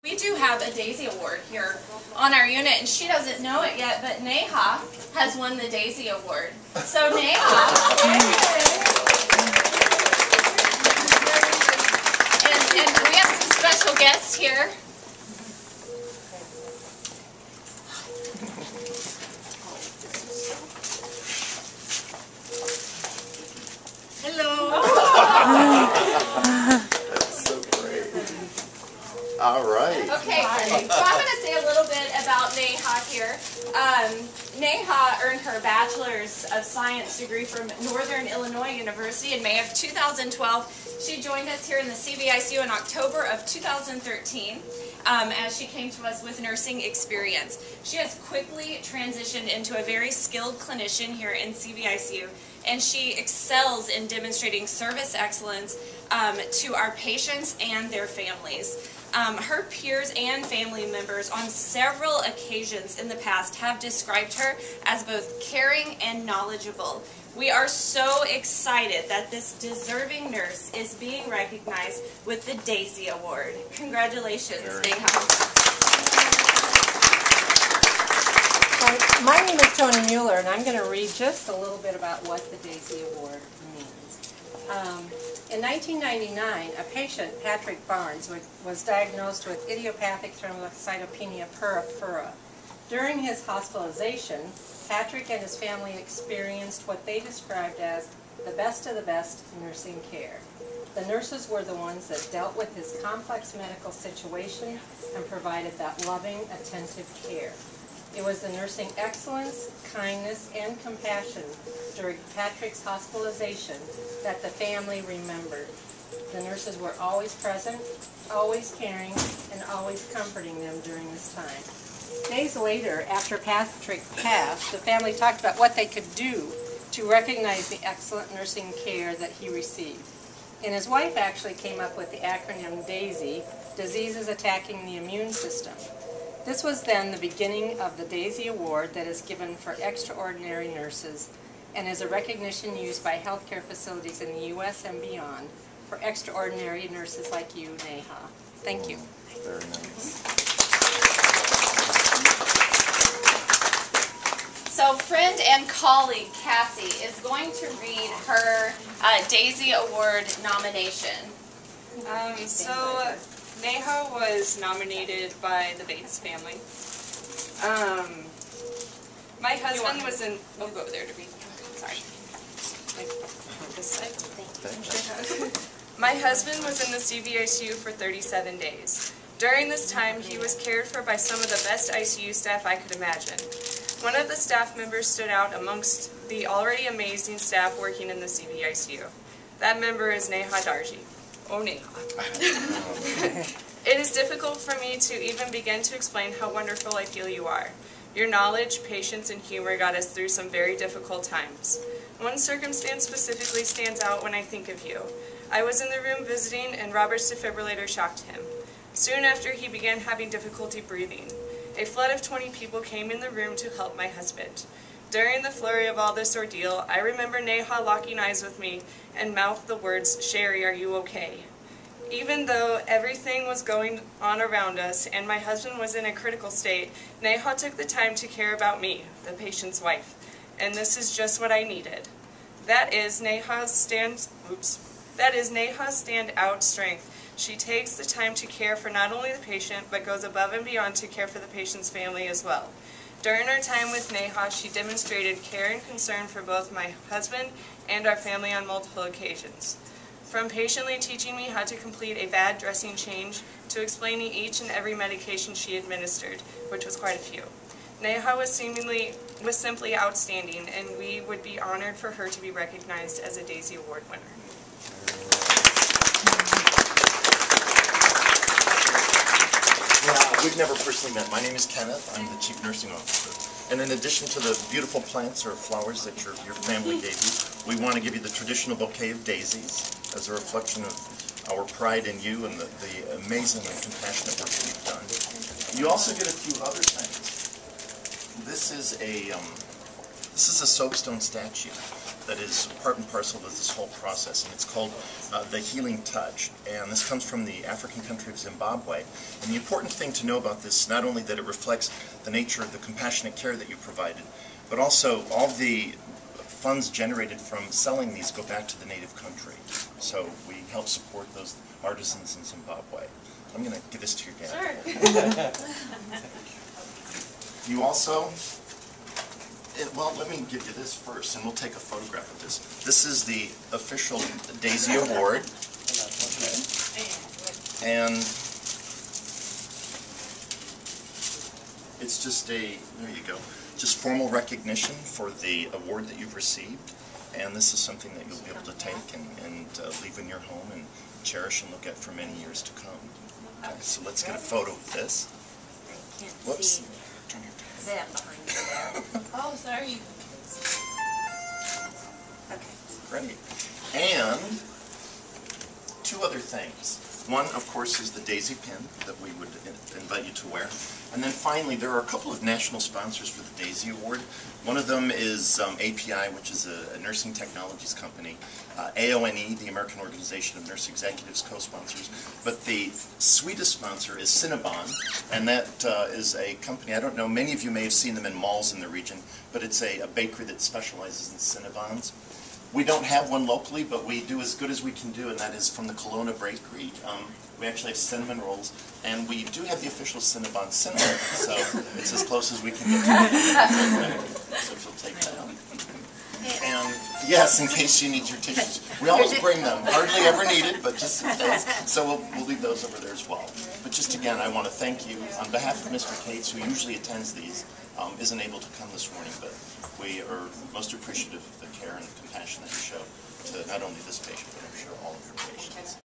We do have a Daisy Award here on our unit, and she doesn't know it yet, but Neha has won the Daisy Award. So Neha, and we have some special guests here. Hello. All right. Okay, so I'm going to say a little bit about Neha here. Neha earned her Bachelor's of Science degree from Northern Illinois University in May of 2012. She joined us here in the CVICU in October of 2013 as she came to us with nursing experience. She has quickly transitioned into a very skilled clinician here in CVICU, and she excels in demonstrating service excellence to our patients and their families. Her peers and family members on several occasions in the past have described her as both caring and knowledgeable. We are so excited that this deserving nurse is being recognized with the Daisy Award. Congratulations, Neha. My name is Toni Mueller, and I'm going to read just a little bit about what the Daisy Award means. In 1999, a patient, Patrick Barnes, was diagnosed with idiopathic thrombocytopenia purpura. During his hospitalization, Patrick and his family experienced what they described as the best of the best nursing care. The nurses were the ones that dealt with his complex medical situation and provided that loving, attentive care. It was the nursing excellence, kindness, and compassion during Patrick's hospitalization that the family remembered. The nurses were always present, always caring, and always comforting them during this time. Days later, after Patrick passed, the family talked about what they could do to recognize the excellent nursing care that he received. And his wife actually came up with the acronym DAISY, Diseases Attacking the Immune System. This was then the beginning of the Daisy Award that is given for extraordinary nurses and is a recognition used by healthcare facilities in the U.S. and beyond for extraordinary nurses like you, Neha. Thank you. Very nice. So friend and colleague Cassie is going to read her Daisy Award nomination. Neha was nominated by the Bates family. My husband was in. Oh, go there to read. Sorry. This side. My husband was in the CVICU for 37 days. During this time, he was cared for by some of the best ICU staff I could imagine. One of the staff members stood out amongst the already amazing staff working in the CVICU. That member is Neha Darji. Oh, Neha. It is difficult for me to even begin to explain how wonderful I feel you are. Your knowledge, patience, and humor got us through some very difficult times. One circumstance specifically stands out when I think of you. I was in the room visiting, and Robert's defibrillator shocked him. Soon after, he began having difficulty breathing. A flood of 20 people came in the room to help my husband. During the flurry of all this ordeal, I remember Neha locking eyes with me and mouthed the words, "Sherry, are you okay?" Even though everything was going on around us and my husband was in a critical state, Neha took the time to care about me, the patient's wife. And this is just what I needed. That is Neha's standout strength. She takes the time to care for not only the patient, but goes above and beyond to care for the patient's family as well. During our time with Neha, she demonstrated care and concern for both my husband and our family on multiple occasions. From patiently teaching me how to complete a bad dressing change to explaining each and every medication she administered, which was quite a few. Neha was simply outstanding, and we would be honored for her to be recognized as a Daisy Award winner. Yeah, we've never personally met. My name is Kenneth. I'm the Chief Nursing Officer. And in addition to the beautiful plants or flowers that your family gave you, we want to give you the traditional bouquet of daisies as a reflection of our pride in you and the amazing and compassionate work that you've done. You also get a few other things. This is a soapstone statue that is part and parcel of this whole process, and it's called the Healing Touch. And this comes from the African country of Zimbabwe. And the important thing to know about this is not only that it reflects the nature of the compassionate care that you provided, but also all the funds generated from selling these go back to the native country. So we help support those artisans in Zimbabwe. I'm going to give this to your dad. Sure. You also, well, let me give you this first, and we'll take a photograph of this. This is the official Daisy Award. And it's just a, there you go, just formal recognition for the award that you've received. And this is something that you'll be able to take and leave in your home and cherish and look at for many years to come. Okay, so let's get a photo of this. Whoops. Turn your Them behind you there. Oh, sorry. Great. And two other things. One, of course, is the Daisy pin that we would invite you to wear. And then finally, there are a couple of national sponsors for the Daisy Award. One of them is API, which is a nursing technologies company. AONE, the American Organization of Nurse Executives, co-sponsors. But the sweetest sponsor is Cinnabon, and that is a company, I don't know, many of you may have seen them in malls in the region, but it's a bakery that specializes in Cinnabons. We don't have one locally, but we do as good as we can do, and that is from the Kelowna Bakery. We actually have cinnamon rolls, and we do have the official Cinnabon cinnamon, so it's as close as we can get to it. So she'll take that. And yes, in case you need your tissues. We always bring them, hardly ever needed, but just in case. So we'll leave those over there as well. But just again, I want to thank you on behalf of Mr. Cates, who usually attends these, isn't able to come this morning, but we are most appreciative of the care and the compassion that you show to not only this patient, but I'm sure all of your patients.